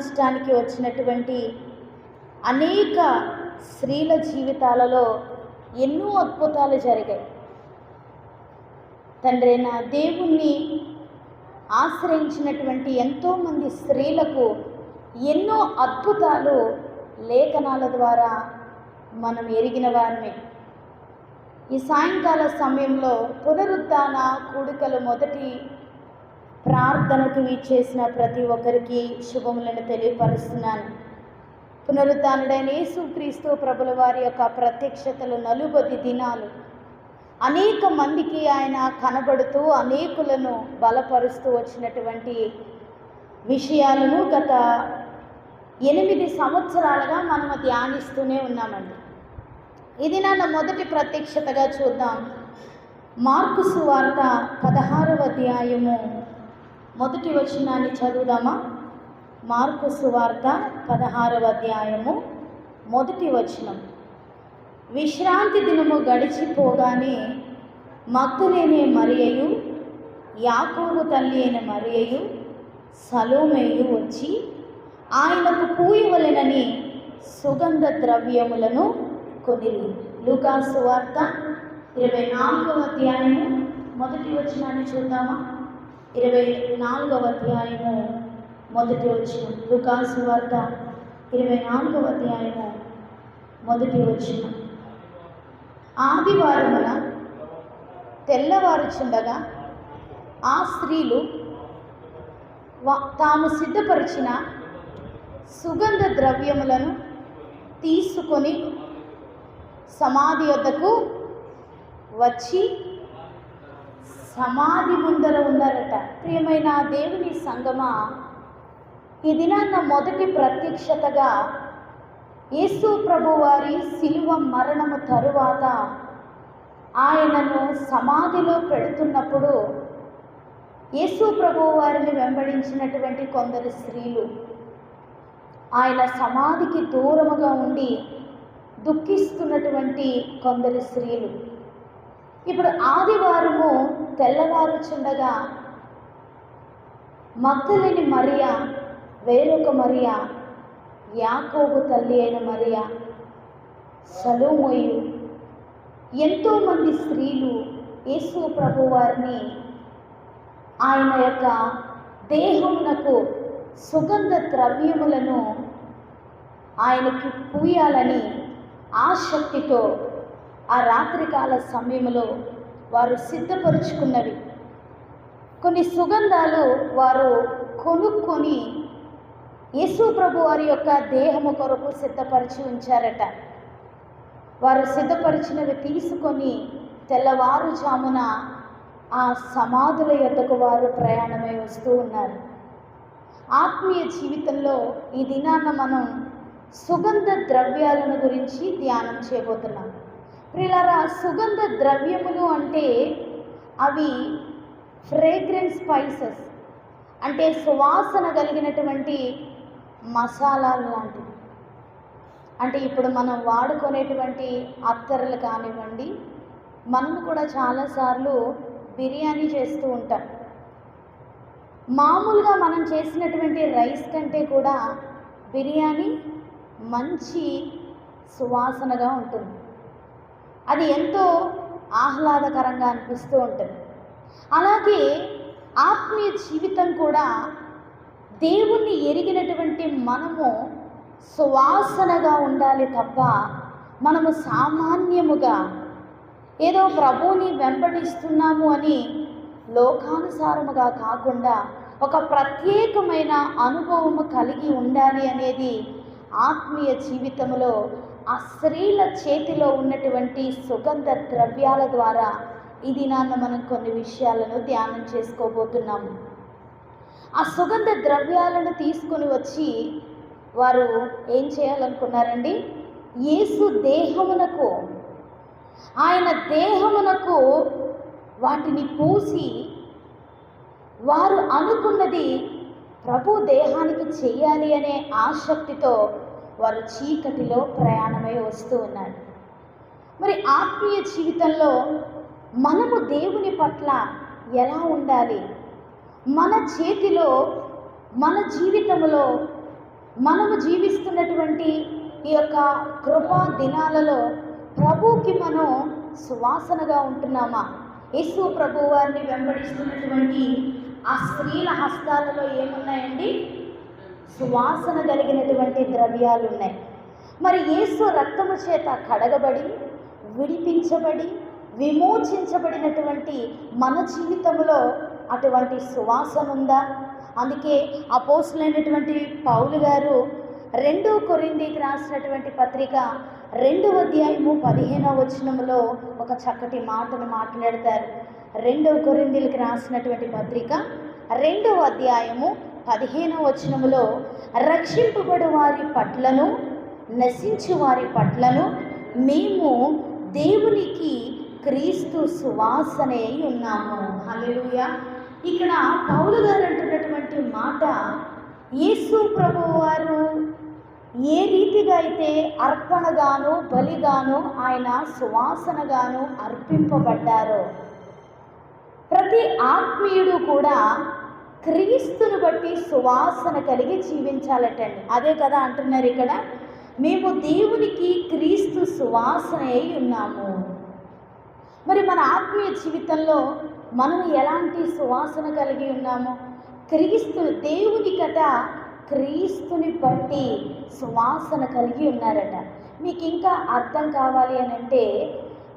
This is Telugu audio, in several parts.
ఆరాధించడానికి వచ్చినటువంటి అనేక స్త్రీల జీవితాలలో ఎన్నో అద్భుతాలు జరిగాయి. తండ్రైన దేవుణ్ణి ఆశ్రయించినటువంటి ఎంతోమంది స్త్రీలకు ఎన్నో అద్భుతాలు లేఖనాల ద్వారా మనం ఎరిగిన వారమే. ఈ సాయంకాల సమయంలో పునరుత్థాన కూడికలు మొదటి ప్రార్థనకు ఇచ్చేసిన ప్రతి ఒక్కరికి శుభములను తెలియపరుస్తున్నాను. పునరుత్థానుడైన యేసుక్రీస్తు ప్రభుల వారి యొక్క ప్రత్యక్షతలు 40 దినాలు అనేక మందికి ఆయన కనబడుతూ అనేకులను బలపరుస్తూ వచ్చినటువంటి విషయాలను గత 8 సంవత్సరాలుగా మనము ధ్యానిస్తూనే ఉన్నామండి. ఇది నా మొదటి ప్రత్యక్షతగా చూద్దాం. మార్కు సువార్త 16వ అధ్యాయము మొదటి వచనాన్ని చదువుదామా? మార్కు సువార్త 16వ అధ్యాయము మొదటి వచనం. విశ్రాంతి దినము గడిచిపోగానే మగ్దలేనే మరియయు, యాకోబు తల్లి అయిన మరియయు, సలోమేయు వచ్చి ఆయనకు పూయవలెనని సుగంధ ద్రవ్యములను కొనిరి. లూకా సువార్త 24వ అధ్యాయము మొదటి వచనాన్ని చూద్దామా? 24వ అధ్యాయము మొదటి వచనం. లూకా సువార్త 24వ అధ్యాయము మొదటి వచనం. ఆదివారమున తెల్లవారుచుండగా ఆ స్త్రీలు తాము సిద్ధపరిచిన సుగంధ ద్రవ్యములను తీసుకొని సమాధి వద్దకు వచ్చి సమాధి ముందర ఉన్నారట. ప్రియమైన దేవుని సంగమా, ఈ దినాన్న మొదటి ప్రత్యక్షతగా యేసు ప్రభు వారి శిలువ మరణము తరువాత ఆయనను సమాధిలో పెడుతున్నప్పుడు యేసు ప్రభు వారిని వెంబడించినటువంటి కొందరు స్త్రీలు ఆయన సమాధికి దూరముగా ఉండి దుఃఖిస్తున్నటువంటి కొందరు స్త్రీలు ఇప్పుడు ఆదివారము తెల్లవారుచుండగా మగ్దలేని మరియా, వేరొక మరియా, యాకోబు తల్లి అయిన మరియా, సలోమోయు ఎంతోమంది స్త్రీలు యేసు ప్రభు వారిని ఆయన యొక్క దేహమునకు సుగంధ ద్రవ్యములను ఆయనకి పూయాలని ఆసక్తితో ఆ రాత్రికాల సమయంలో వారు సిద్ధపరుచుకున్నవి. కొన్ని సుగంధాలు వారు కొనుక్కొని యేసు ప్రభు వారి యొక్క దేహము కొరకు సిద్ధపరిచి ఉంచారట. వారు సిద్ధపరిచినవి తీసుకొని తెల్లవారుజామున ఆ సమాధుల యొద్దకు వారు ప్రయాణమై వస్తూ ఉన్నారు. ఆత్మీయ జీవితంలో ఈ దినాన మనం సుగంధ ద్రవ్యాలను గురించి ధ్యానం చేయబోతున్నాం. ప్రియులారా, సుగంధ ద్రవ్యములు అంటే అవి ఫ్రేగ్రెన్స్ స్పైసెస్, అంటే సువాసన కలిగినటువంటి మసాలాలు లాంటివి. అంటే ఇప్పుడు మనం వాడుకునేటువంటి అత్తర్లు కానివ్వండి, మనం కూడా చాలాసార్లు బిర్యానీ చేస్తూ ఉంటాం. మామూలుగా మనం చేసినటువంటి రైస్ కంటే కూడా బిర్యానీ మంచి సువాసనగా ఉంటుంది. అది ఎంతో ఆహ్లాదకరంగా అనిపిస్తూ ఉంటుంది. అలాగే ఆత్మీయ జీవితం కూడా దేవుణ్ణి ఎరిగినటువంటి మనము సువాసనగా ఉండాలి తప్ప మనము సామాన్యముగా ఏదో ప్రభువుని వెంబడిస్తున్నాము అని లోకానుసారముగా కాకుండా ఒక ప్రత్యేకమైన అనుభవము కలిగి ఉండాలి అనేది ఆత్మీయ జీవితంలో ఆ స్త్రీల చేతిలో ఉన్నటువంటి సుగంధ ద్రవ్యాల ద్వారా ఈ దినాన్న మనం కొన్ని విషయాలను ధ్యానం చేసుకోబోతున్నాము. ఆ సుగంధ ద్రవ్యాలను తీసుకొని వచ్చి వారు ఏం చేయాలనుకున్నారండి? యేసు దేహమునకు, ఆయన దేహమునకు వాటిని పూసి వారు అనుకున్నది ప్రభు దేహానికి చెయ్యాలి అనే ఆసక్తితో వారు చీకటిలో ప్రయాణమై వస్తూ ఉన్నారు. మరి ఆత్మీయ జీవితంలో మనము దేవుని పట్ల ఎలా ఉండాలి? మన చేతిలో, మన జీవితంలో మనము జీవిస్తున్నటువంటి ఈ యొక్క కృపా దినాలలో ప్రభువుకి మనం సువాసనగా ఉంటున్నామా? యేసు ప్రభు వారిని వెంబడిస్తున్నటువంటి ఆ స్త్రీల హస్తాలలో ఏమున్నాయండి? సువాసన కలిగినటువంటి ద్రవ్యాలు ఉన్నాయి. మరి యేసు రక్తము చేత కడగబడి విడిపించబడి విమోచించబడినటువంటి మన జీవితంలో అటువంటి సువాసన ఉందా? అందుకే అపోస్తులైనటువంటి పౌలు గారు 2 కొరింథీకి రాసినటువంటి పత్రిక 2వ అధ్యాయము 15వ వచనములో ఒక చక్కటి మాటను మాట్లాడతారు. 2 కొరింథీలకు రాసినటువంటి పత్రిక 2వ అధ్యాయము 15వ వచనములో, రక్షింపబడు వారి పట్లను నశించు వారి పట్లను మేము దేవునికి క్రీస్తు సువాసనే ఉన్నాము. హల్లెలూయా. ఇక్కడ పౌలు గారు అంటున్నటువంటి మాట, యేసు ప్రభువు వారు ఏ రీతిగా అయితే అర్పణగాను బలిగాను ఆయన సువాసనగాను అర్పింపబడ్డారో, ప్రతి ఆత్మీయుడు కూడా క్రీస్తును బట్టి సువాసన కలిగి జీవించాలటండి. అదే కదా అంటున్నారు ఇక్కడ, మేము దేవునికి క్రీస్తు సువాసన అయి ఉన్నాము. మరి మన ఆత్మీయ జీవితంలో మనం ఎలాంటి సువాసన కలిగి ఉన్నాము? క్రీస్తు దేవునికట క్రీస్తుని బట్టి సువాసన కలిగి ఉన్నారట. మీకు ఇంకా అర్థం కావాలి అని అంటే,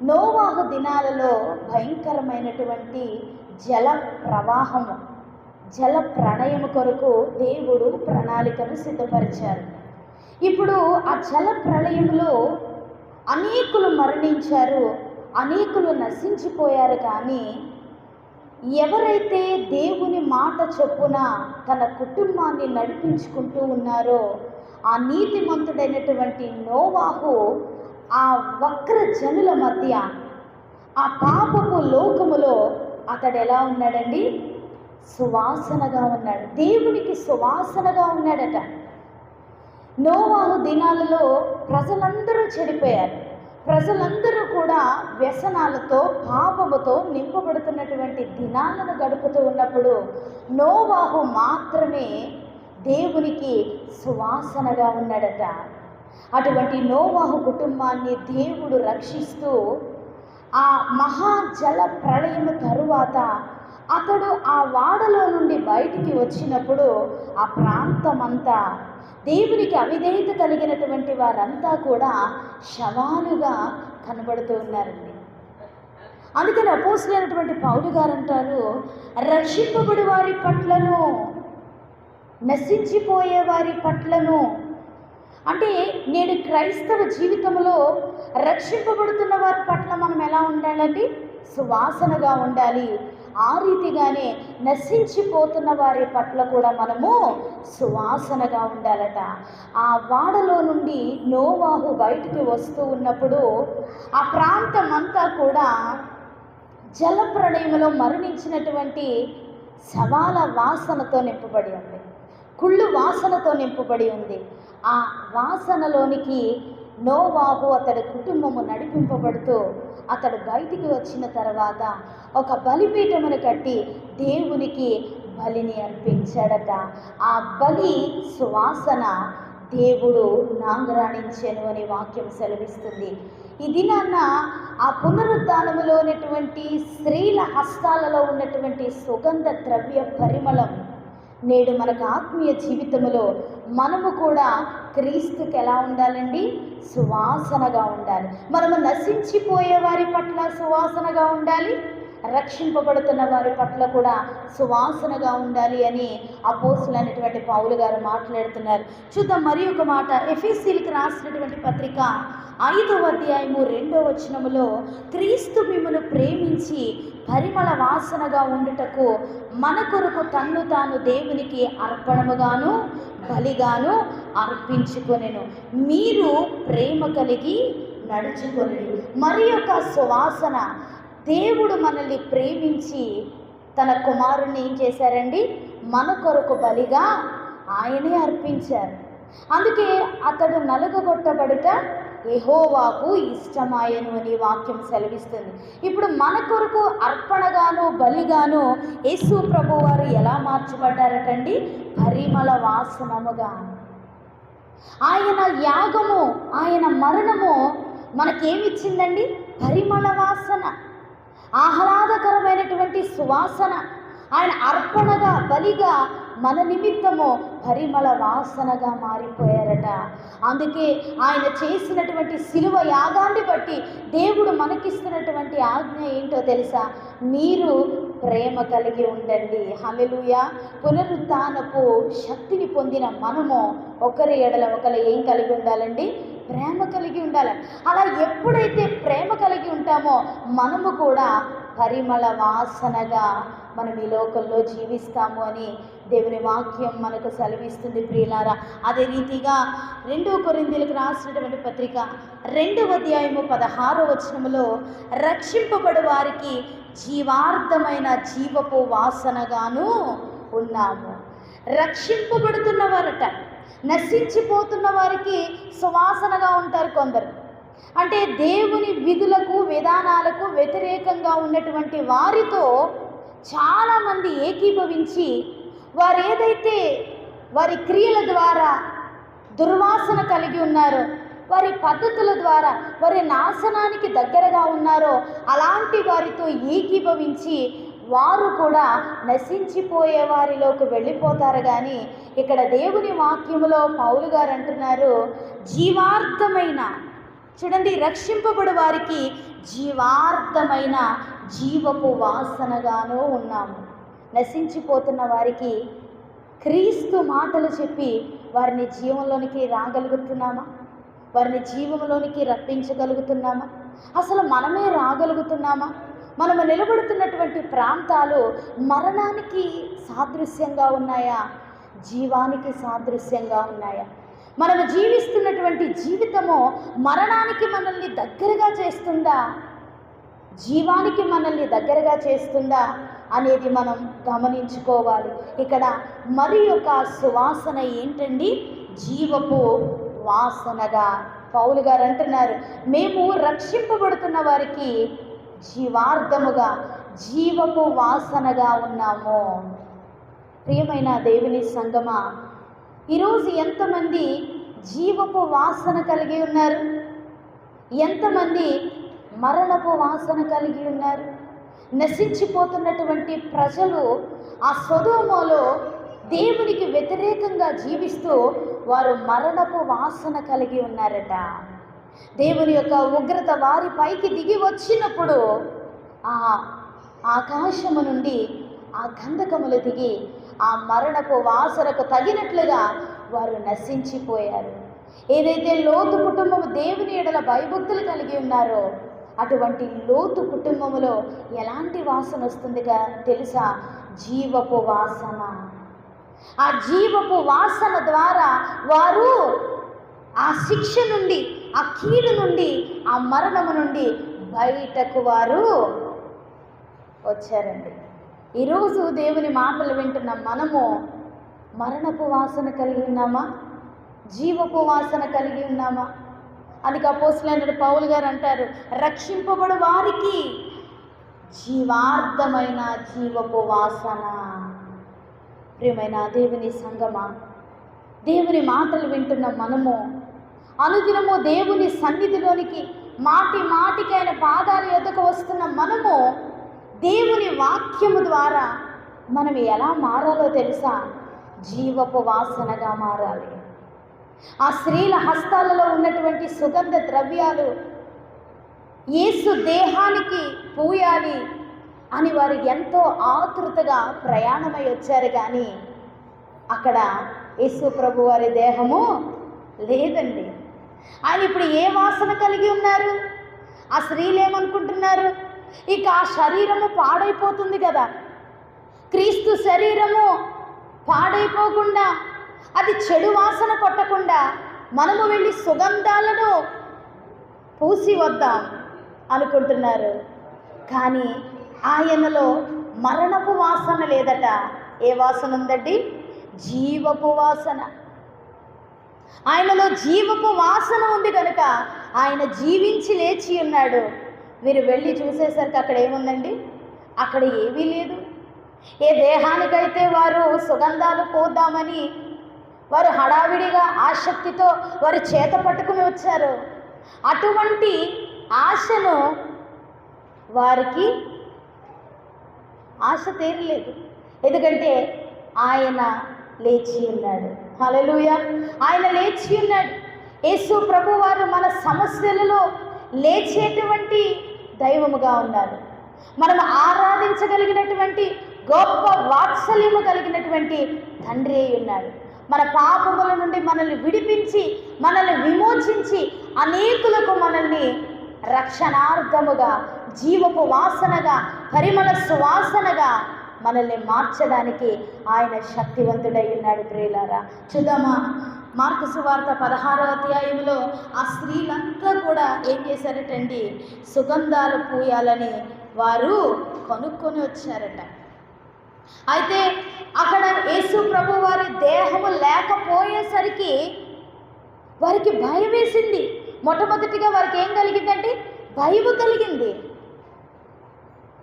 నోవాహు దినాలలో భయంకరమైనటువంటి జల ప్రవాహము, జల ప్రళయము కొరకు దేవుడు ప్రణాళికను సిద్ధపరిచారు. ఇప్పుడు ఆ జల ప్రళయంలో అనేకులు మరణించారు, అనేకులు నశించిపోయారు. కానీ ఎవరైతే దేవుని మాట చొప్పున తన కుటుంబాన్ని నడిపించుకుంటూ ఉన్నారో, ఆ నీతిమంతుడైనటువంటి నోవాహు ఆ వక్ర జనుల మధ్య, ఆ పాపపు లోకములో అతడు ఎలా ఉన్నాడండి? సువాసనగా ఉన్నాడు. దేవునికి సువాసనగా ఉన్నాడట. నోవాహు దినాలలో ప్రజలందరూ చెడిపోయారు. ప్రజలందరూ కూడా వ్యసనాలతో పాపముతో నింపబడుతున్నటువంటి దినాలను గడుపుతూ ఉన్నప్పుడు నోవాహు మాత్రమే దేవునికి సువాసనగా ఉన్నాడట. అటువంటి నోవాహు కుటుంబాన్ని దేవుడు రక్షిస్తూ ఆ మహాజల ప్రళయము తరువాత అతడు ఆ వాడలో నుండి బయటికి వచ్చినప్పుడు ఆ ప్రాంతమంతా దేవునికి అవిధేయత కలిగినటువంటి వారంతా కూడా శవాలుగా కనబడుతూ ఉన్నారండి. అందుకని అపోస్తలుడైనటువంటి పౌలు గారు అంటారు, రక్షింపబడి వారి పట్లను నశించిపోయే వారి పట్లను. అంటే నేడు క్రైస్తవ జీవితంలో రక్షింపబడుతున్న వారి పట్ల మనం ఎలా ఉండాలండి? సువాసనగా ఉండాలి. ఆ రీతిగానే నశించిపోతున్న వారి పట్ల కూడా మనము సువాసనగా ఉండాలట. ఆ వాడలో నుండి నోవాహు బయటికి వస్తూ ఉన్నప్పుడు ఆ ప్రాంతం అంతా కూడా జల ప్రళయంలో మరణించినటువంటి శవాల వాసనతో నింపబడి ఉంది, కుళ్ళు వాసనతో నింపబడి ఉంది. ఆ వాసనలోనికి నోవాహు అతడి కుటుంబము నడిపింపబడుతూ అతడు బయటికి వచ్చిన తర్వాత ఒక బలిపీఠమును కట్టి దేవునికి బలిని అర్పించాడట. ఆ బలి సువాసన దేవుడు నాంగరాణించెను అని వాక్యం సెలవిస్తుంది. ఈ దినాన్న ఆ పునరుద్ధానములో ఉన్నటువంటి స్త్రీల హస్తాలలో ఉన్నటువంటి సుగంధ ద్రవ్య పరిమళం నేడు మనకు ఆత్మీయ జీవితంలో మనము కూడా క్రీస్తుకి ఎలా ఉండాలండి? సువాసనగా ఉండాలి. మనము నశించిపోయే వారి పట్ల సువాసనగా ఉండాలి, రక్షింపబడుతున్న వారి పట్ల కూడా సువాసనగా ఉండాలి అని అపోస్తలుడైనటువంటి పౌలు గారు మాట్లాడుతున్నారు. చూద్దాం మరి ఒక మాట. ఎఫెసీయులకు రాసినటువంటి పత్రిక 5వ అధ్యాయము 2వ వచనములో, క్రీస్తు మిమ్మును ప్రేమించి పరిమళ వాసనగా ఉండుటకు మన కొరకు తన్ను తాను దేవునికి అర్పణముగాను బలిగాను అర్పించుకొనెను, మీరు ప్రేమ కలిగి నడుచుకొని. మరి యొక్క సువాసన, దేవుడు మనల్ని ప్రేమించి తన కుమారుణ్ణి ఏం చేశారండి? మన కొరకు బలిగా ఆయనే అర్పించారు. అందుకే అతడు నలుగగొట్టబడుట యెహోవాకు ఇష్టమాయను అని వాక్యం సెలవిస్తుంది. ఇప్పుడు మన కొరకు అర్పణగాను బలిగాను యేసు ప్రభు వారు ఎలా మార్చబడ్డారటండి? పరిమళ వాసనముగా. ఆయన యాగము, ఆయన మరణము మనకేమిచ్చిందండి? పరిమళ వాసన, ఆహ్లాదకరమైనటువంటి సువాసన. ఆయన అర్పణగా, బలిగా మన నిమిత్తము పరిమళ వాసనగా మారిపోయారట. అందుకే ఆయన చేసినటువంటి శిలువ యాగాన్ని బట్టి దేవుడు మనకిస్తున్నటువంటి ఆజ్ఞ ఏంటో తెలుసా? మీరు ప్రేమ కలిగి ఉండండి. హల్లెలూయా. పునరుత్థానపు శక్తిని పొందిన మనము ఒకరి ఎడల ఒకరు ఏం కలిగి ఉండాలండి? ప్రేమ కలిగి ఉండాలి. అలా ఎప్పుడైతే ప్రేమ కలిగి ఉంటామో మనము కూడా పరిమళ వాసనగా మనం ఈ లోకంలో జీవిస్తాము అని దేవుని వాక్యం మనకు సెలవిస్తుంది ప్రియులారా. అదే రీతిగా 2 కొరింథీయులకు రాసినటువంటి పత్రిక 2వ అధ్యాయము 16వ వచనములో రక్షింపబడు వారికి జీవార్థమైన జీవపు వాసనగాను ఉన్నాము. రక్షింపబడుతున్నవారట, నశించిపోతున్న వారికి సువాసనగా ఉంటారు కొందరు. అంటే దేవుని విధులకు, విధానాలకు వ్యతిరేకంగా ఉన్నటువంటి వారితో చాలామంది ఏకీభవించి వారు ఏదైతే వారి క్రియల ద్వారా దుర్వాసన కలిగి ఉన్నారో, వారి పద్ధతుల ద్వారా వారి నాశనానికి దగ్గరగా ఉన్నారో అలాంటి వారితో ఏకీభవించి వారు కూడా నశించిపోయే వారిలోకి వెళ్ళిపోతారు. కానీ ఇక్కడ దేవుని వాక్యములో పౌలు గారు అంటున్నారు, జీవార్థమైన, చూడండి, రక్షింపబడు వారికి జీవార్థమైన జీవపు వాసనగానూ ఉన్నాము. నశించిపోతున్న వారికి క్రీస్తు మాటలు చెప్పి వారిని జీవంలోనికి రాగలుగుతున్నామా? వారిని జీవంలోనికి రప్పించగలుగుతున్నామా? అసలు మనమే రాగలుగుతున్నామా? మనము నిలబడుతున్నటువంటి ప్రాంతాలు మరణానికి సాదృశ్యంగా ఉన్నాయా? జీవానికి సాదృశ్యంగా ఉన్నాయా? మనము జీవిస్తున్నటువంటి జీవితము మరణానికి మనల్ని దగ్గరగా చేస్తుందా, జీవానికి మనల్ని దగ్గరగా చేస్తుందా అనేది మనం గమనించుకోవాలి. ఇక్కడ మరి ఒక సువాసన ఏంటండి? జీవపు వాసనగా పౌలు గారు అంటున్నారు, మేము రక్షింపబడుతున్న వారికి జీవార్థముగా జీవపు వాసనగా ఉన్నాము. ప్రియమైన దేవుని సంగమా, ఈరోజు ఎంతమంది జీవపు వాసన కలిగి ఉన్నారు? ఎంతమంది మరణపు వాసన కలిగి ఉన్నారు? నశించిపోతున్నటువంటి ప్రజలు ఆ సొదొమలో దేవునికి వ్యతిరేకంగా జీవిస్తూ వారు మరణపు వాసన కలిగి ఉన్నారట. దేవుని యొక్క ఉగ్రత వారి పైకి దిగి వచ్చినప్పుడు ఆ ఆకాశము నుండి ఆ గంధకములు దిగి ఆ మరణపు వాసనకు తగినట్లుగా వారు నశించిపోయారు. ఏదైతే లోతు కుటుంబము దేవుని ఎడల భయభక్తులు కలిగి ఉన్నారో అటువంటి లోతు కుటుంబములో ఎలాంటి వాసన వస్తుందిగా తెలుసా? జీవపు వాసన. ఆ జీవపు వాసన ద్వారా వారు ఆ శిక్ష నుండి, ఆ కీడు నుండి, ఆ మరణము నుండి బయటకు వారు వచ్చారండి. ఈరోజు దేవుని మాటలు వింటున్న మనము మరణపు వాసన కలిగి ఉన్నామా? జీవపు వాసన కలిగి ఉన్నామా? అందుకే అపోస్తలుడైన పౌలు గారు అంటారు, రక్షింపబడు వారికి జీవార్థమైన జీవపు వాసన. ప్రియమైన దేవుని సంగమా, దేవుని మాటలు వింటున్న మనము అనుదినము దేవుని సన్నిధిలోనికి మాటి మాటికి ఆయన పాదాల యొద్దకు వస్తున్న మనము దేవుని వాక్యము ద్వారా మనం ఎలా మారాలో తెలుసా? జీవపు వాసనగా మారాలి. ఆ స్త్రీల హస్తాలలో ఉన్నటువంటి సుగంధ ద్రవ్యాలు యేసు దేహానికి పూయాలి అని వారు ఎంతో ఆతృతగా ప్రయాణమై వచ్చారు. కానీ అక్కడ యేసు ప్రభు వారి దేహము లేదండి. ఆయన ఇప్పుడు ఏ వాసన కలిగి ఉన్నారు? ఆ స్త్రీలు ఏమనుకుంటున్నారు? ఇక ఆ శరీరము పాడైపోతుంది కదా, క్రీస్తు శరీరము పాడైపోకుండా, అది చెడు వాసన కొట్టకుండా మనము వెళ్ళి సుగంధాలను పూసి వద్దాం అనుకుంటున్నారు. కానీ ఆయనలో మరణపు వాసన లేదట. ఏ వాసన ఉందండి? జీవపు వాసన. ఆయనలో జీవపు వాసన ఉంది కనుక ఆయన జీవించి లేచి ఉన్నాడు. మీరు వెళ్ళి చూసేసరికి అక్కడ ఏముందండి? అక్కడ ఏమీ లేదు. ఏ దేహానికైతే వారు సుగంధాలు పోద్దామని వారు హడావిడిగా ఆసక్తితో వారు చేత పట్టుకుని వచ్చారు. అటువంటి ఆశను వారికి ఆశ తీరలేదు. ఎందుకంటే ఆయన లేచి ఉన్నాడు. హల్లెలూయా! ఆయన లేచి ఉన్నాడు. యేసు ప్రభు వారు మన సమస్యలలో లేచేటువంటి దైవముగా ఉన్నారు. మనం ఆరాధించగలిగినటువంటి గొప్ప వాత్సల్యము కలిగినటువంటి తండ్రి అయి ఉన్నాడు. మన పాపముల నుండి మనల్ని విడిపించి, మనల్ని విమోచించి, అనేకులకు మనల్ని రక్షణార్థముగా, జీవపు వాసనగా, పరిమళ సువాసనగా మనల్ని మార్చడానికి ఆయన శక్తివంతుడై ఉన్నాడు. ప్రియులారా, చూద్దామా? మార్కు సువార్త 16వ అధ్యాయంలో ఆ స్త్రీలంతా కూడా ఏం చేశారటండి? సుగంధాలు పూయాలని వారు కొనుక్కొని వచ్చారట. అయితే అక్కడ యేసు ప్రభు వారి దేహము లేకపోయేసరికి వారికి భయం వేసింది. మొట్టమొదటిగా వారికి ఏం కలిగిందంటే భయము కలిగింది.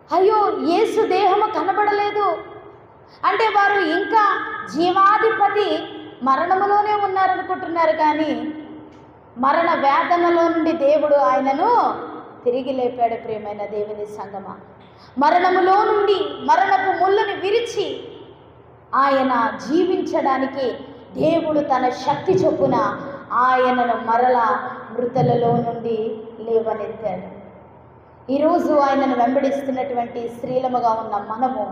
అయ్యో, యేసు దేహము కనబడలేదు అంటే వారు ఇంకా జీవాధిపతి మరణములోనే ఉన్నారనుకుంటున్నారు. కానీ మరణ వేదనలో నుండి దేవుడు ఆయనను తిరిగి లేపాడు. ప్రియమైన దేవుని సంగమా, మరణములో నుండి, మరణపు ముళ్ళని విరిచి ఆయన జీవించడానికి దేవుడు తన శక్తి చొప్పున ఆయనను మరలా మృతులలో నుండి లేవనెత్తాడు. ఈరోజు ఆయనను వెంబడిస్తున్నటువంటి స్త్రీలముగా ఉన్న మనము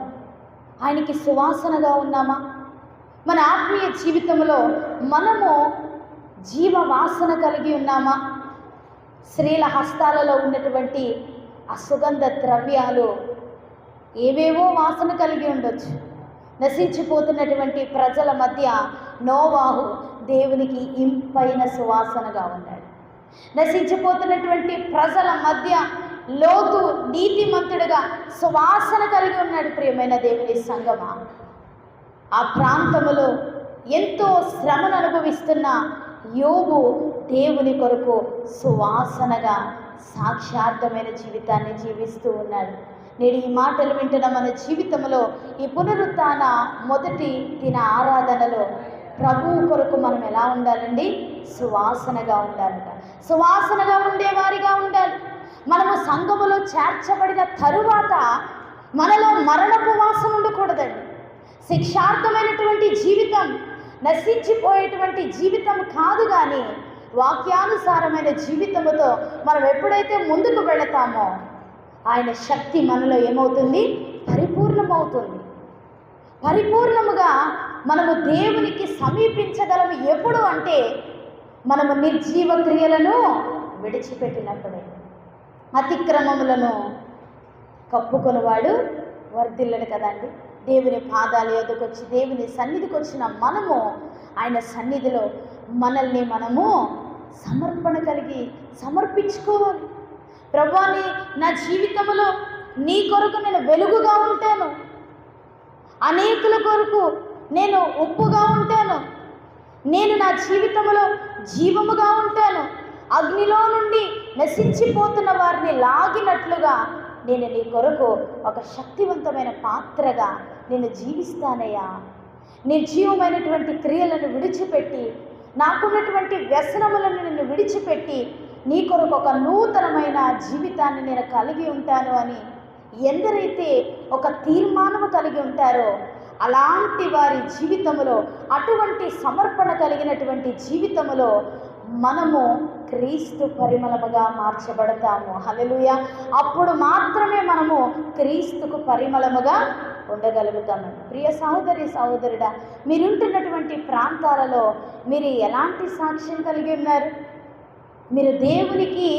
ఆయనకి సువాసనగా ఉన్నామా? మన ఆత్మీయ జీవితంలో మనము జీవవాసన కలిగి ఉన్నామా? స్త్రీల హస్తాలలో ఉన్నటువంటి ఆ సుగంధ ద్రవ్యాలు ఏవేవో వాసన కలిగి ఉండొచ్చు. నశించిపోతున్నటువంటి ప్రజల మధ్య నోవాహు దేవునికి ఇంపైన సువాసనగా ఉన్నాడు. నశించిపోతున్నటువంటి ప్రజల మధ్య లోతు నీతిమంతుడిగా సువాసన కలిగి ఉన్నాడు. ప్రియమైన దేవుని సంగమా, ఆ ప్రాంతములో ఎంతో శ్రమను అనుభవిస్తున్న యోబు దేవుని కొరకు సువాసనగా సాక్షార్థమైన జీవితాన్ని జీవిస్తూ ఉన్నాడు. నేడు ఈ మాటలు వింటున్న మన జీవితంలో ఈ పునరుత్థాన మొదటి దిన ఆరాధనలో ప్రభువు కొరకు మనం ఎలా ఉండాలండి? సువాసనగా ఉండాలట. సువాసనగా ఉండేవారిగా ఉండాలి. మనము సంఘములో చేర్చబడిన తరువాత మనలో మరణపు వాసన ఉండకూడదండి. శిక్షార్థమైనటువంటి జీవితం, నశించిపోయేటువంటి జీవితం కాదు, కానీ వాక్యానుసారమైన జీవితముతో మనం ఎప్పుడైతే ముందుకు వెళతామో ఆయన శక్తి మనలో ఏమవుతుంది? పరిపూర్ణమవుతుంది. పరిపూర్ణముగా మనము దేవునికి సమీపించగలము ఎప్పుడు అంటే మనము నిర్జీవ క్రియలను విడిచిపెట్టినప్పుడే. అతిక్రమములను కప్పుకొనివాడు వర్ధిల్లడు కదండి. దేవుని పాదాల యొద్దకు వచ్చి, దేవుని సన్నిధికి వచ్చిన మనము ఆయన సన్నిధిలో మనల్ని మనము సమర్పణ కలిగి సమర్పించుకోవాలి. ప్రభువాని, నా జీవితంలో నీ కొరకు నేను వెలుగుగా ఉంటాను, అనేకుల కొరకు నేను ఉప్పుగా ఉంటాను, నేను నా జీవితంలో జీవముగా ఉంటాను, అగ్నిలో నుండి నశించిపోతున్న వారిని లాగినట్లుగా నేను నీ కొరకు ఒక శక్తివంతమైన పాత్రగా నేను జీవిస్తానయ్యా. నిర్జీవమైనటువంటి క్రియలను విడిచిపెట్టి, నాకున్నటువంటి వ్యసనములను నేను విడిచిపెట్టి నీ కొరకు ఒక నూతనమైన జీవితాన్ని నేను కలిగి ఉంటాను అని ఎందరైతే ఒక తీర్మానము కలిగి ఉంటారో అలాంటి వారి జీవితంలో, అటువంటి సమర్పణ కలిగినటువంటి జీవితంలో మనము క్రీస్తు పరిమళముగా మార్చబడతాము. హల్లెలూయా! అప్పుడు మాత్రమే మనము క్రీస్తుకు పరిమళముగా ఉండగలుగుతామండి. ప్రియ సహోదరి సహోదరుడా, మీరుంటున్నటువంటి ప్రాంతాలలో మీరు ఎలాంటి సాక్ష్యం కలిగి ఉన్నారు? మీరు దేవునికి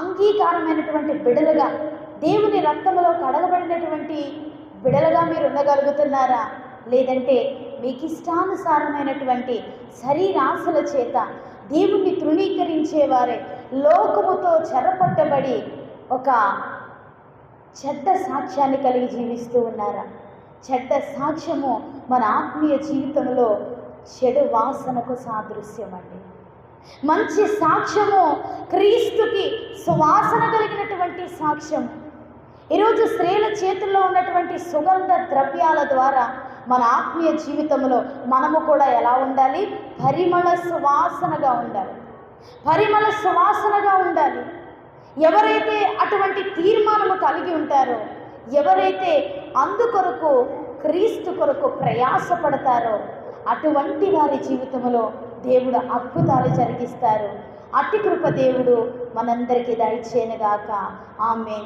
అంగీకారమైనటువంటి బిడలుగా, దేవుని రక్తములో కడగబడినటువంటి బిడలుగా మీరు ఉండగలుగుతున్నారా? లేదంటే మీకు ఇష్టానుసారమైనటువంటి శరీరాశల చేత దేవుణ్ణి తృణీకరించేవారే లోకముతో చెరపట్టబడి ఒక చెడ్డ సాక్ష్యాన్ని కలిగి జీవిస్తూ ఉన్నారా? చెడ్డ సాక్ష్యము మన ఆత్మీయ జీవితంలో చెడు వాసనకు సాదృశ్యం అండి. మంచి సాక్ష్యము క్రీస్తుకి సువాసన కలిగినటువంటి సాక్ష్యం. ఈరోజు స్త్రీల చేతుల్లో ఉన్నటువంటి సుగంధ ద్రవ్యాల ద్వారా మన ఆత్మీయ జీవితంలో మనము కూడా ఎలా ఉండాలి? పరిమళ సువాసనగా ఉండాలి. పరిమళ సువాసనగా ఉండాలి. ఎవరైతే అటువంటి తీర్మానము కలిగి ఉంటారో, ఎవరైతే అందుకొరకు క్రీస్తు కొరకు ప్రయాసపడతారో, అటువంటి వారి జీవితంలో దేవుడు అద్భుతాలు జరిగిస్తారు. అట్టి కృప దేవుడు మనందరికీ దయచేయనుగాక. ఆమేన్.